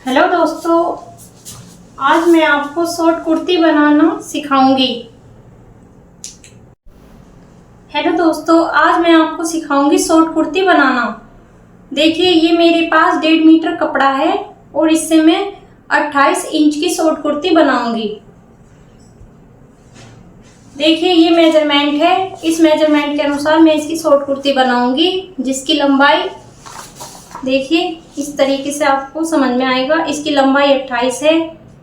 Hello दोस्तों, आज मैं आपको शॉर्ट कुर्ती बनाना सिखाऊंगी। हेलो दोस्तों, आज मैं आपको सिखाऊंगी शॉर्ट कुर्ती बनाना। देखिए, ये मेरे पास 1.5 मीटर कपड़ा है और इससे मैं 28 इंच की शॉर्ट कुर्ती बनाऊंगी। देखिए, ये मेजरमेंट है। इस मेजरमेंट के अनुसार मैं इसकी शॉर्ट कुर्ती बनाऊंगी, जिसकी लंबाई देखिए इस तरीके से आपको समझ में आएगा। इसकी लंबाई 28 है,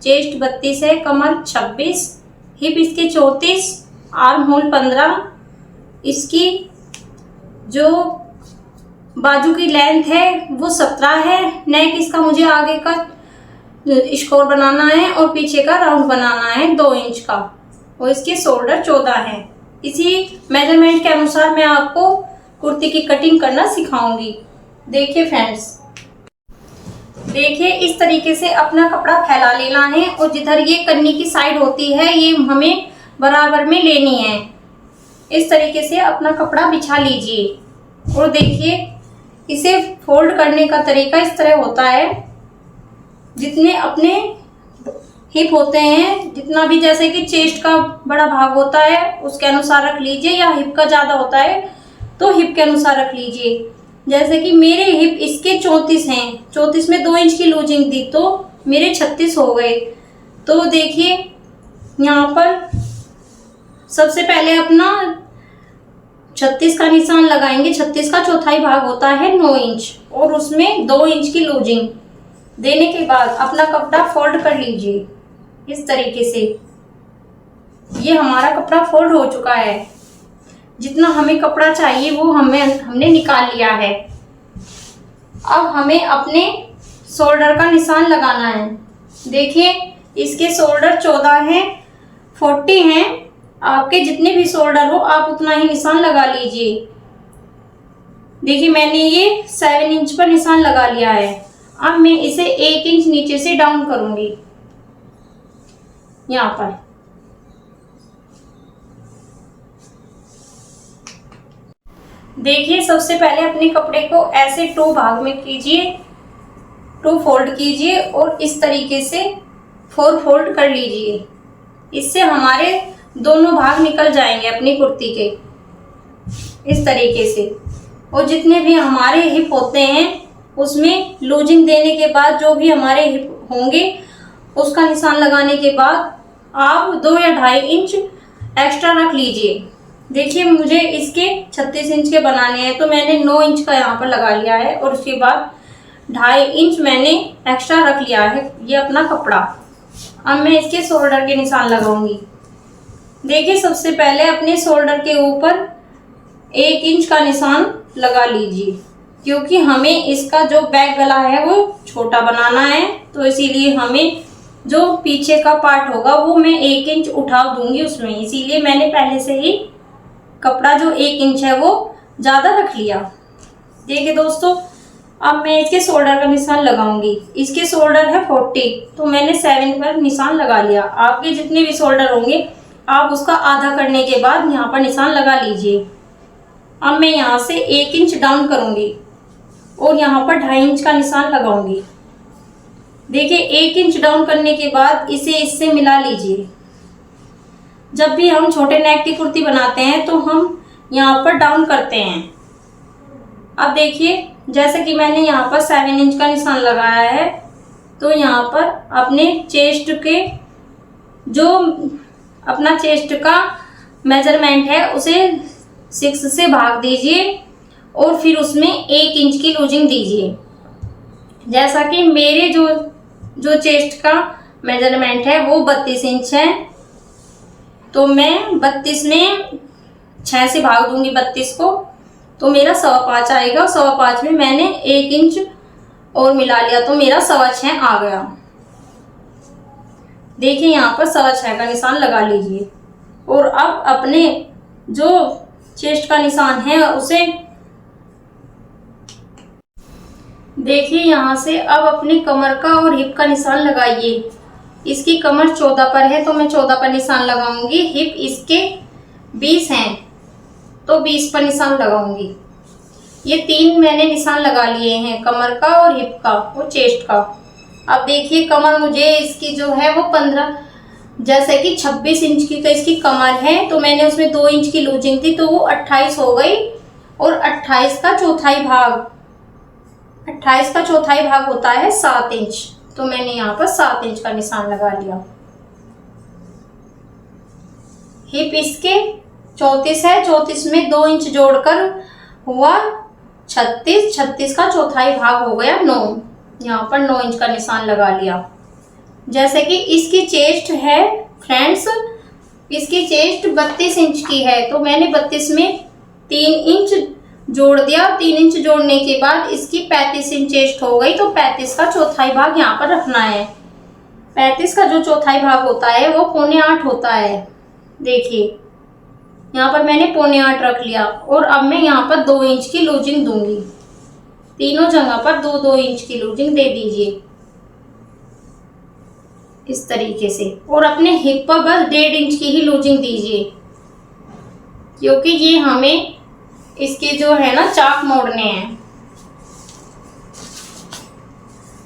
चेस्ट 32 है, कमर 26, हिप इसके 34, आर्म होल 15, इसकी जो बाजू की लेंथ है वो 17 है। नेक इसका मुझे आगे का स्कोर बनाना है और पीछे का राउंड बनाना है 2 इंच का, और इसके शोल्डर 14 है। इसी मेजरमेंट के अनुसार मैं आपको कुर्ती की कटिंग करना सिखाऊंगी। देखिए फ्रेंड्स, देखिए इस तरीके से अपना कपड़ा फैला लेना है और जिधर ये कन्नी की साइड होती है ये हमें बराबर में लेनी है। इस तरीके से अपना कपड़ा बिछा लीजिए और देखिए इसे फोल्ड करने का तरीका इस तरह होता है। जितने अपने हिप होते हैं, जितना भी जैसे कि चेस्ट का बड़ा भाग होता है उसके अनुसार रख लीजिए, या हिप का ज़्यादा होता है तो हिप के अनुसार रख लीजिए। जैसे कि मेरे हिप इसके 34 हैं, 34 में 2 इंच की लूजिंग दी तो मेरे 36 हो गए। तो देखिए यहाँ पर सबसे पहले अपना 36 का निशान लगाएंगे। 36 का चौथाई भाग होता है 9 इंच, और उसमें 2 इंच की लूजिंग देने के बाद अपना कपड़ा फोल्ड कर लीजिए इस तरीके से। ये हमारा कपड़ा फोल्ड हो चुका है। जितना हमें कपड़ा चाहिए वो हमने निकाल लिया है। अब हमें अपने शोल्डर का निशान लगाना है। देखिए इसके शोल्डर 14 हैं, 40 हैं। आपके जितने भी शोल्डर हो आप उतना ही निशान लगा लीजिए। देखिए मैंने ये 7 इंच पर निशान लगा लिया है। अब मैं इसे 1 इंच नीचे से डाउन करूंगी यहाँ पर। देखिए सबसे पहले अपने कपड़े को ऐसे 2 भाग में कीजिए, 2 फोल्ड कीजिए और इस तरीके से 4 फोल्ड कर लीजिए। इससे हमारे दोनों भाग निकल जाएंगे अपनी कुर्ती के इस तरीके से। और जितने भी हमारे हिप होते हैं उसमें लूजिंग देने के बाद जो भी हमारे हिप होंगे उसका निशान लगाने के बाद आप 2 या 2.5 इंच एक्स्ट्रा रख लीजिए। देखिए मुझे इसके 36 इंच के बनाने हैं तो मैंने 9 इंच का यहाँ पर लगा लिया है और उसके बाद 2.5 इंच मैंने एक्स्ट्रा रख लिया है ये अपना कपड़ा। अब मैं इसके शोल्डर के निशान लगाऊंगी। देखिए सबसे पहले अपने शोल्डर के ऊपर 1 इंच का निशान लगा लीजिए, क्योंकि हमें इसका जो बैक गला है वो छोटा बनाना है, तो इसीलिए हमें जो पीछे का पार्ट होगा वो मैं 1 इंच उठा दूंगी उसमें। इसीलिए मैंने पहले से ही कपड़ा जो 1 इंच है वो ज़्यादा रख लिया। देखिए दोस्तों, अब मैं इसके शोल्डर का निशान लगाऊंगी। इसके शोल्डर है 40, तो मैंने 7 पर निशान लगा लिया। आपके जितने भी शोल्डर होंगे आप उसका आधा करने के बाद यहाँ पर निशान लगा लीजिए। अब मैं यहाँ से 1 इंच डाउन करूंगी और यहाँ पर 2.5 इंच का निशान लगाऊंगी। देखिए 1 इंच डाउन करने के बाद इसे इससे मिला लीजिए। जब भी हम छोटे नेक की कुर्ती बनाते हैं तो हम यहाँ पर डाउन करते हैं। अब देखिए जैसे कि मैंने यहाँ पर 7 इंच का निशान लगाया है, तो यहाँ पर अपने चेस्ट के जो अपना चेस्ट का मेजरमेंट है उसे 6 से भाग दीजिए और फिर उसमें 1 इंच की लूजिंग दीजिए। जैसा कि मेरे जो चेस्ट का मेजरमेंट है वो 32 इंच है, तो मैं 32 में 6 से भाग दूंगी 32 को, तो मेरा 5.25 आएगा। 5.25 में मैंने 1 इंच और मिला लिया तो मेरा 6.25 आ गया। देखिए यहाँ पर 6.25 का निशान लगा लीजिए और अब अपने जो चेस्ट का निशान है उसे देखिए यहाँ से अब अपनी कमर का और हिप का निशान लगाइए। इसकी कमर 14 पर है तो मैं 14 पर निशान लगाऊंगी। हिप इसके 20 हैं तो 20 पर निशान लगाऊंगी। ये 3 मैंने निशान लगा लिए हैं, कमर का और हिप का और चेस्ट का। अब देखिए कमर मुझे इसकी जो है वो 15, जैसे कि 26 इंच की तो इसकी कमर है, तो मैंने उसमें 2 इंच की लूजिंग थी तो वो 28 हो गई। और 28 का चौथाई भाग होता है 7 इंच, तो मैंने यहाँ पर 7 इंच का निशान लगा लिया। हिप इसके 34 है, 34 में 2 इंच जोड़कर हुआ 36, 36 का चौथाई भाग हो गया 9, यहाँ पर 9 इंच का निशान लगा लिया। जैसे कि इसकी चेस्ट है फ्रेंड्स, इसकी चेस्ट 32 इंच की है, तो मैंने 32 में 3 इंच जोड़ दिया। 3 इंच जोड़ने के बाद इसकी 35 इंच चेस्ट हो गई, तो 35 का चौथाई भाग यहाँ पर रखना है। 35 का जो चौथाई भाग होता है वो 7.25 होता है। देखिए यहाँ पर मैंने 7.25 रख लिया, और अब मैं यहाँ पर 2 इंच की लूजिंग दूंगी। तीनों जगह पर 2-2 इंच की लूजिंग दे दीजिए इस तरीके से, और अपने हिप पर बस 1.5 इंच की ही लूजिंग दीजिए, क्योंकि ये हमें इसके जो है ना चाक मोड़ने हैं।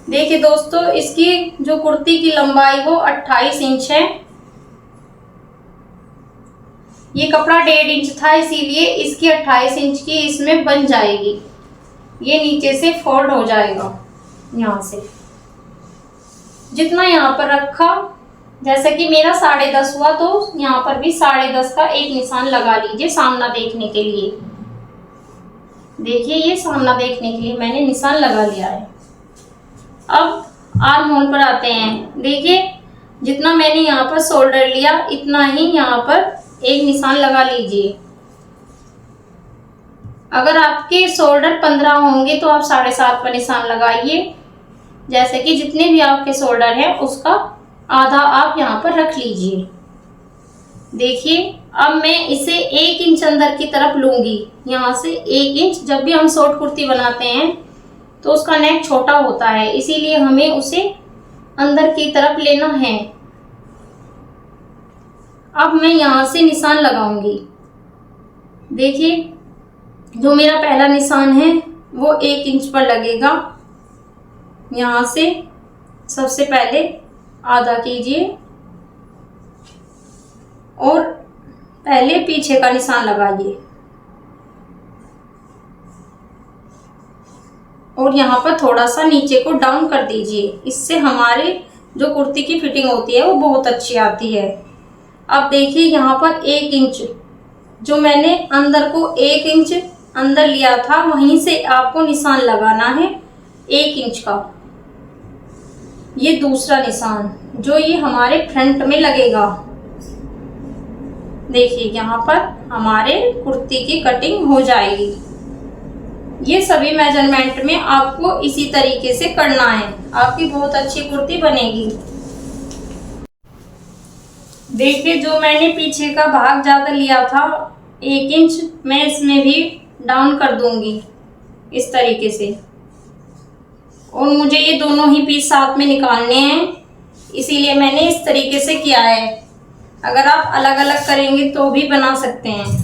देखिए दोस्तों, इसकी जो कुर्ती की लंबाई वो 28 इंच है। ये कपड़ा 1.5 इंच था, इसीलिए इसकी 28 इंच की इसमें बन जाएगी। ये नीचे से फोल्ड हो जाएगा यहाँ से। जितना यहाँ पर रखा, जैसे कि मेरा 10.5 हुआ, तो यहाँ पर भी 10.5 का एक निशान लगा लीजिए सामना देखने के लिए। देखिए ये सामना देखने के लिए मैंने निशान लगा लिया है। अब आर्म होल पर आते हैं। देखिए जितना मैंने यहाँ पर शोल्डर लिया, इतना ही यहाँ पर एक निशान लगा लीजिए। अगर आपके शोल्डर 15 होंगे तो आप 7.5 पर निशान लगाइए। जैसे कि जितने भी आपके शोल्डर हैं उसका आधा आप यहाँ पर रख लीजिए। देखिए अब मैं इसे 1 इंच अंदर की तरफ लूंगी, यहाँ से 1 इंच। जब भी हम शॉर्ट कुर्ती बनाते हैं तो उसका नेक छोटा होता है, इसीलिए हमें उसे अंदर की तरफ लेना है। अब मैं यहाँ से निशान लगाऊंगी। देखिए जो मेरा पहला निशान है वो 1 इंच पर लगेगा। यहाँ से सबसे पहले आधा कीजिए और पहले पीछे का निशान लगाइए, और यहाँ पर थोड़ा सा नीचे को डाउन कर दीजिए। इससे हमारे जो कुर्ती की फिटिंग होती है वो बहुत अच्छी आती है। अब देखिए यहाँ पर 1 इंच जो मैंने अंदर को 1 इंच अंदर लिया था, वहीं से आपको निशान लगाना है 1 इंच का। ये दूसरा निशान जो ये हमारे फ्रंट में लगेगा। देखिए यहाँ पर हमारे कुर्ती की कटिंग हो जाएगी। ये सभी मेजरमेंट में आपको इसी तरीके से करना है, आपकी बहुत अच्छी कुर्ती बनेगी। देखिए जो मैंने पीछे का भाग ज़्यादा लिया था 1 इंच, मैं इसमें भी डाउन कर दूंगी इस तरीके से। और मुझे ये दोनों ही पीस साथ में निकालने हैं, इसीलिए मैंने इस तरीके से किया है। अगर आप अलग अलग करेंगे तो भी बना सकते हैं।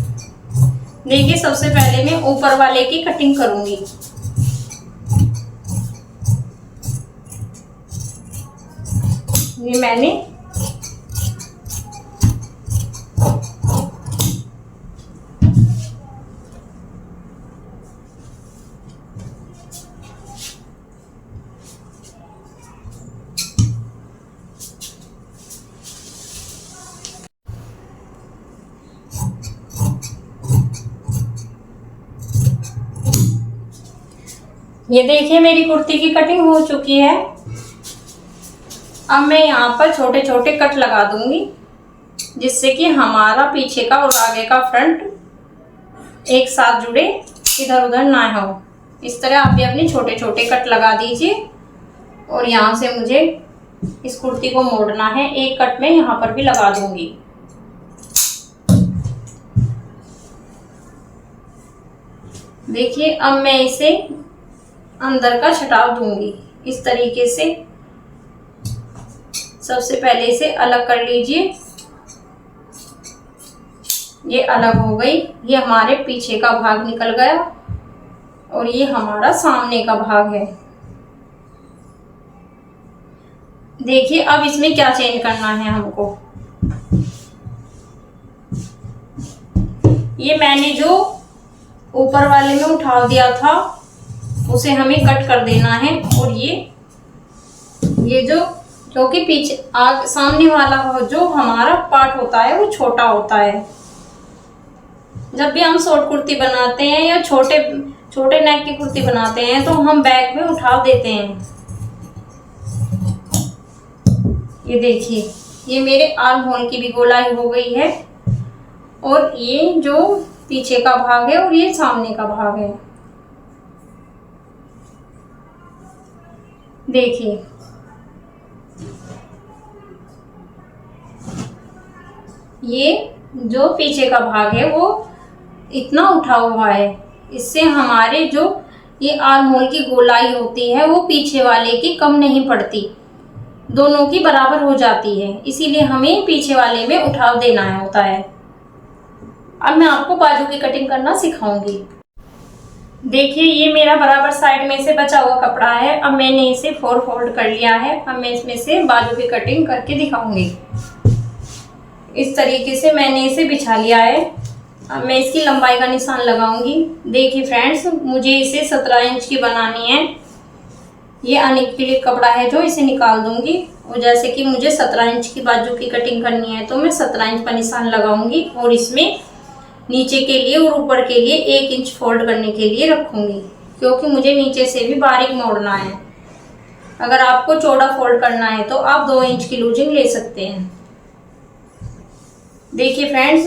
देखिए सबसे पहले मैं ऊपर वाले की कटिंग करूंगी। ये मैंने ये देखिए मेरी कुर्ती की कटिंग हो चुकी है। अब मैं यहाँ पर छोटे छोटे कट लगा दूंगी, जिससे कि हमारा पीछे का और आगे का फ्रंट एक साथ जुड़े, इधर उधर ना हो। इस तरह आप भी अपने छोटे छोटे कट लगा दीजिए। और यहाँ से मुझे इस कुर्ती को मोड़ना है, एक कट में यहाँ पर भी लगा दूंगी। देखिए अब मैं इसे अंदर का छटाव दूंगी इस तरीके से। सबसे पहले इसे अलग कर लीजिए। ये अलग हो गई, ये हमारे पीछे का भाग निकल गया और ये हमारा सामने का भाग है। देखिए अब इसमें क्या चेंज करना है हमको। ये मैंने जो ऊपर वाले में उठा दिया था उसे हमें कट कर देना है। और ये जो क्योंकि पीछे सामने वाला जो हमारा पार्ट होता है वो छोटा होता है। जब भी हम शॉर्ट कुर्ती बनाते हैं या छोटे छोटे नेक की कुर्ती बनाते हैं तो हम बैक में उठा देते हैं। ये देखिए ये मेरे आर्म होल की भी गोलाई हो गई है। और ये जो पीछे का भाग है और ये सामने का भाग है। देखिए ये जो पीछे का भाग है वो इतना उठा हुआ है। इससे हमारे जो ये आर्म होल की गोलाई होती है वो पीछे वाले की कम नहीं पड़ती, दोनों की बराबर हो जाती है। इसीलिए हमें पीछे वाले में उठाव देना होता है। अब मैं आपको बाजू की कटिंग करना सिखाऊंगी। देखिए ये मेरा बराबर साइड में से बचा हुआ कपड़ा है। अब मैंने इसे 4 फोल्ड कर लिया है। अब मैं इसमें से बाजू की कटिंग करके दिखाऊंगी। इस तरीके से मैंने इसे बिछा लिया है। अब मैं इसकी लंबाई का निशान लगाऊंगी। देखिए फ्रेंड्स, मुझे इसे 17 इंच की बनानी है। ये अनइक्विलिब्रियम कपड़ा है जो इसे निकाल दूंगी। और जैसे कि मुझे 17 इंच की बाजू की कटिंग करनी है तो मैं 17 इंच का निशान लगाऊंगी और इसमें नीचे के लिए और ऊपर के लिए 1 इंच फोल्ड करने के लिए रखूंगी, क्योंकि मुझे नीचे से भी बारीक मोड़ना है। अगर आपको चौड़ा फोल्ड करना है तो आप 2 इंच की लूजिंग ले सकते हैं। देखिए फ्रेंड्स,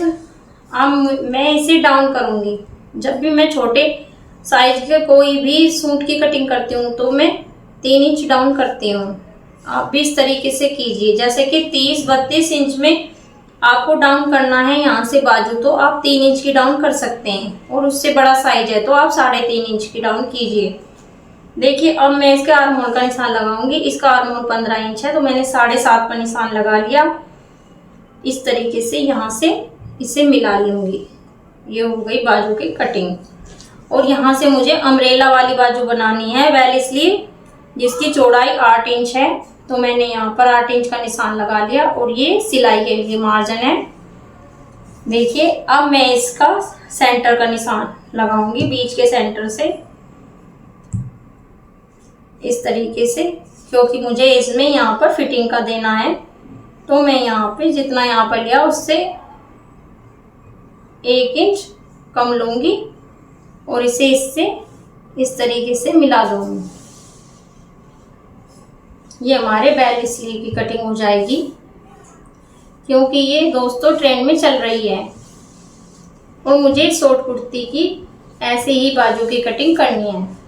अब मैं इसे डाउन करूंगी। जब भी मैं छोटे साइज के कोई भी सूट की कटिंग करती हूँ तो मैं 3 इंच डाउन करती हूँ। आप भी इस तरीके से कीजिए। जैसे कि 30-32 इंच में आपको डाउन करना है यहाँ से बाजू, तो आप 3 इंच की डाउन कर सकते हैं। और उससे बड़ा साइज है तो आप 3.5 इंच की डाउन कीजिए। देखिए अब मैं इसके आर्म होल का निशान लगाऊंगी। इसका आर्म होल 15 इंच है तो मैंने 7.5 पर निशान लगा लिया। इस तरीके से यहाँ से इसे मिला लूंगी। ये हो गई बाजू की कटिंग। और यहाँ से मुझे अम्ब्रेला वाली बाजू बनानी है, बेल स्लीव, जिसकी चौड़ाई 8 इंच है। तो मैंने यहाँ पर 8 इंच का निशान लगा लिया और ये सिलाई के लिए मार्जिन है। देखिए अब मैं इसका सेंटर का निशान लगाऊंगी, बीच के सेंटर से इस तरीके से, क्योंकि मुझे इसमें यहाँ पर फिटिंग का देना है। तो मैं यहाँ पे जितना यहाँ पर लिया उससे 1 इंच कम लूंगी और इसे इससे इस तरीके से मिला दूंगी। ये हमारे बेल स्लीव की कटिंग हो जाएगी, क्योंकि ये दोस्तों ट्रेंड में चल रही है और मुझे शॉर्ट कुर्ती की ऐसे ही बाजू की कटिंग करनी है।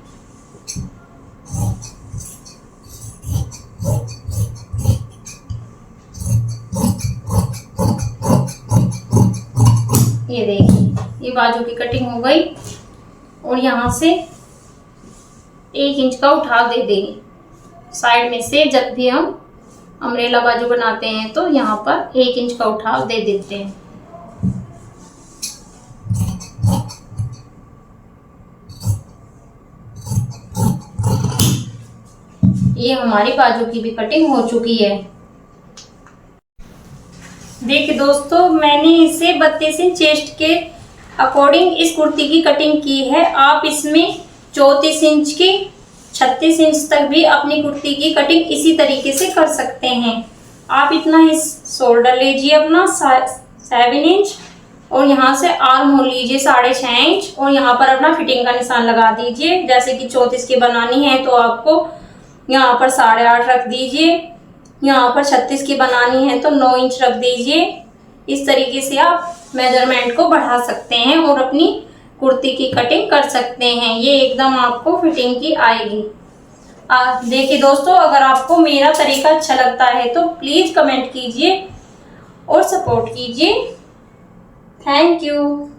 ये देखिए ये बाजू की कटिंग हो गई। और यहाँ से 1 इंच का उठाव दे देंगे साइड में से। जब भी हम अम्ब्रेला बाजू बनाते हैं तो यहाँ पर 1 इंच का उठाव दे देते हैं। ये हमारी बाजू की भी कटिंग हो चुकी है। देखिए दोस्तों, मैंने इसे 32 इंच चेस्ट के अकॉर्डिंग इस कुर्ती की कटिंग की है। आप इसमें 34 इंच की 36 इंच तक भी अपनी कुर्ती की कटिंग इसी तरीके से कर सकते हैं। आप इतना ही शोल्डर लीजिए अपना 7 इंच और यहाँ से आर्म होल लीजिए 6.5 इंच और यहाँ पर अपना फिटिंग का निशान लगा दीजिए। जैसे कि 34 की बनानी है तो आपको यहाँ पर 8.5 रख दीजिए। यहाँ पर 36 की बनानी है तो 9 इंच रख दीजिए। इस तरीके से आप मेजरमेंट को बढ़ा सकते हैं और अपनी कुर्ती की कटिंग कर सकते हैं। ये एकदम आपको फिटिंग की आएगी। देखिए दोस्तों, अगर आपको मेरा तरीका अच्छा लगता है तो प्लीज़ कमेंट कीजिए और सपोर्ट कीजिए। Thank you.